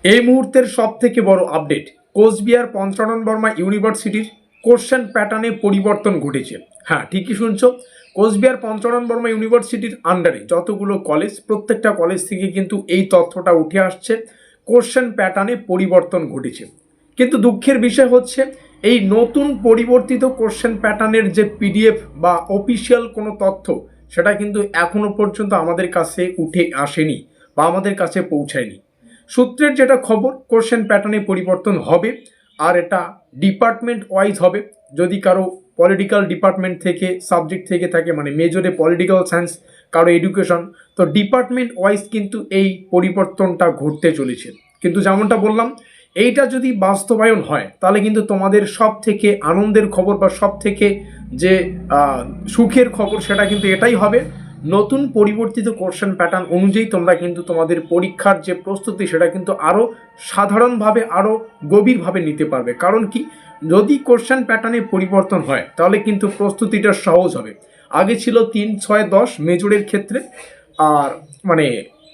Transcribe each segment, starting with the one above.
এই মুহূর্তের সব থেকে বড় আপডেট, কোচবিহার পঞ্চানন বর্মা ইউনিভার্সিটির কোশ্চেন প্যাটার্নে পরিবর্তন ঘটেছে। হ্যাঁ, ঠিকই শুনছো। কোচবিহার পঞ্চানন বর্মা ইউনিভার্সিটির আন্ডারে যতগুলো কলেজ, প্রত্যেকটা কলেজ থেকে কিন্তু এই তথ্যটা উঠে আসছে, কোশ্চেন প্যাটার্নে পরিবর্তন ঘটেছে। কিন্তু দুঃখের বিষয় হচ্ছে, এই নতুন পরিবর্তিত কোশ্চেন প্যাটার্নের যে পিডিএফ বা অফিসিয়াল কোনো তথ্য, সেটা কিন্তু এখনো পর্যন্ত আমাদের কাছে উঠে আসেনি বা আমাদের কাছে পৌঁছায়নি। সূত্রের যেটা খবর, কোশ্চেন প্যাটার্নে পরিবর্তন হবে, আর এটা ডিপার্টমেন্ট ওয়াইজ হবে। যদি কারো পলিটিক্যাল ডিপার্টমেন্ট থেকে সাবজেক্ট থেকে থাকে, মানে মেজরে পলিটিক্যাল সায়েন্স, কারো এডুকেশন, তো ডিপার্টমেন্ট ওয়াইজ কিন্তু এই পরিবর্তনটা ঘটতে চলেছে। কিন্তু যেমনটা বললাম, এইটা যদি বাস্তবায়ন হয় তাহলে কিন্তু তোমাদের সব থেকে আনন্দের খবর বা সব থেকে যে সুখের খবর, সেটা কিন্তু এটাই হবে, নতুন পরিবর্তিত কোশ্চেন প্যাটার্ন অনুযায়ী তোমরা কিন্তু তোমাদের পরীক্ষার যে প্রস্তুতি, সেটা কিন্তু আরও সাধারণভাবে, আরও গভীরভাবে নিতে পারবে। কারণ কি, যদি কোশ্চেন প্যাটার্নে পরিবর্তন হয় তাহলে কিন্তু প্রস্তুতিটা সহজ হবে। আগে ছিল 3, 6, 10 মেজরের ক্ষেত্রে, আর মানে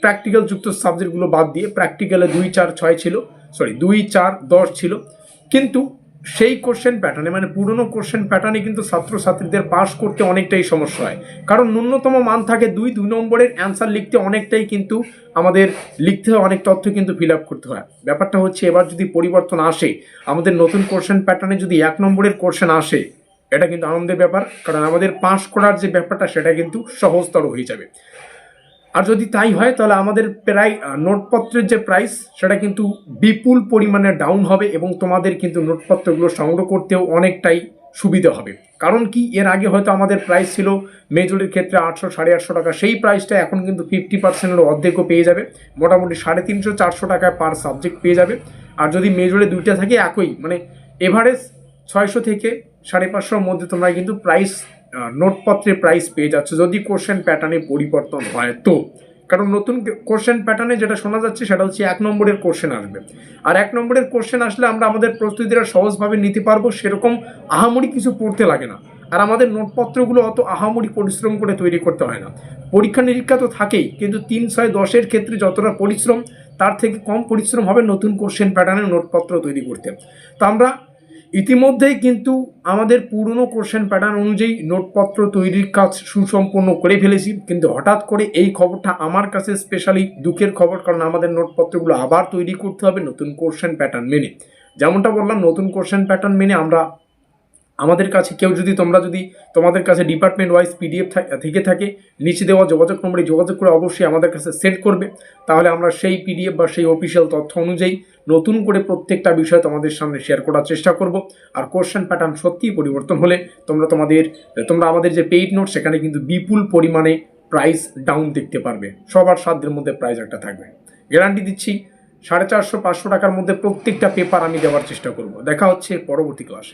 প্র্যাকটিক্যাল যুক্ত সাবজেক্টগুলো বাদ দিয়ে প্র্যাকটিক্যালে 2, 4, 6 ছিল, 2, 4, 10 ছিল। কিন্তু সেই কোশ্চেন প্যাটার্নে, মানে পুরনো কোশ্চেন প্যাটার্নে কিন্তু ছাত্রছাত্রীদের পাস করতে অনেকটাই সমস্যা হয়। কারণ ন্যূনতম মান থাকে 2 নম্বরের অ্যান্সার লিখতে অনেকটাই কিন্তু আমাদের লিখতে হয়, অনেক তথ্য কিন্তু ফিল আপ করতে হয়। ব্যাপারটা হচ্ছে, এবার যদি পরিবর্তন আসে, আমাদের নতুন কোশ্চেন প্যাটার্নে যদি 1 নম্বরের কোশ্চেন আসে, এটা কিন্তু আনন্দের ব্যাপার, কারণ আমাদের পাস করার যে ব্যাপারটা, সেটা কিন্তু সহজতর হয়ে যাবে। আর যদি তাই হয় তাহলে আমাদের প্রায় নোটপত্রের যে প্রাইস, সেটা কিন্তু বিপুল পরিমাণে ডাউন হবে, এবং তোমাদের কিন্তু নোটপত্রগুলো সংগ্রহ করতেও অনেকটাই সুবিধা হবে। কারণ কি, এর আগে হয়তো আমাদের প্রাইস ছিল মেজরের ক্ষেত্রে 800, 850 টাকা, সেই প্রাইসটা এখন কিন্তু 50%-এর অর্ধেকও পেয়ে যাবে, মোটামুটি 350, 400 টাকায় পার সাবজেক্ট পেয়ে যাবে। আর যদি মেজরে 2টা থাকে, একই মানে এভারেজ 600 থেকে 550-র মধ্যে তোমরা কিন্তু প্রাইস, নোটপত্রের প্রাইস পেয়ে যাচ্ছে, যদি কোশ্চেন প্যাটার্নে পরিবর্তন হয় তো। কারণ নতুন কোশ্চেন প্যাটার্নে যেটা শোনা যাচ্ছে, সেটা হচ্ছে 1 নম্বরের কোশ্চেন আসবে। আর 1 নম্বরের কোশ্চেন আসলে আমরা আমাদের প্রস্তুতিটা সহজভাবে নিতে পারবো, সেরকম আহামরি কিছু পড়তে লাগে না। আর আমাদের নোটপত্রগুলো অত আহামরি পরিশ্রম করে তৈরি করতে হয় না। পরীক্ষা নিরীক্ষা তো থাকেই, কিন্তু 3, 6, 10-এর ক্ষেত্রে যতটা পরিশ্রম, তার থেকে কম পরিশ্রম হবে নতুন কোশ্চেন প্যাটার্নের নোটপত্র তৈরি করতে। তো আমরা ইতিমধ্যেই কিন্তু আমাদের পুরনো কোশ্চেন প্যাটার্ন অনুযায়ী নোটপত্র তৈরির কাজ সুসম্পন্ন করে ফেলেছি। কিন্তু হঠাৎ করে এই খবরটা আমার কাছে স্পেশালি দুঃখের খবর, কারণ আমাদের নোটপত্রগুলো আবার তৈরি করতে হবে নতুন কোশ্চেন প্যাটার্ন মেনে। যেমনটা বললাম, নতুন কোশ্চেন প্যাটার্ন মেনে আমরা, আমাদের কাছে কেউ যদি, তোমরা যদি তোমাদের কাছে ডিপার্টমেন্ট ওয়াইজ পিডিএফ থেকে থাকে, নিচে দেওয়া যোগাযোগ নম্বরে যোগাযোগ করে অবশ্যই আমাদের কাছে সেন্ড করবে। তাহলে আমরা সেই পিডিএফ বা সেই অফিসিয়াল তথ্য অনুযায়ী নতুন করে প্রত্যেকটা বিষয় তোমাদের সামনে শেয়ার করার চেষ্টা করব। আর কোশ্চেন প্যাটার্ন সত্যিই পরিবর্তন হলে তোমরা আমাদের যে পেইড নোট, সেখানে কিন্তু বিপুল পরিমাণে প্রাইস ডাউন দেখতে পারবে। সবার সাধ্যের মধ্যে প্রাইস একটা থাকবে, গ্যারান্টি দিচ্ছি। 450, 500 টাকার মধ্যে প্রত্যেকটা পেপার আমি দেওয়ার চেষ্টা করব। দেখা হচ্ছে পরবর্তী ক্লাসে।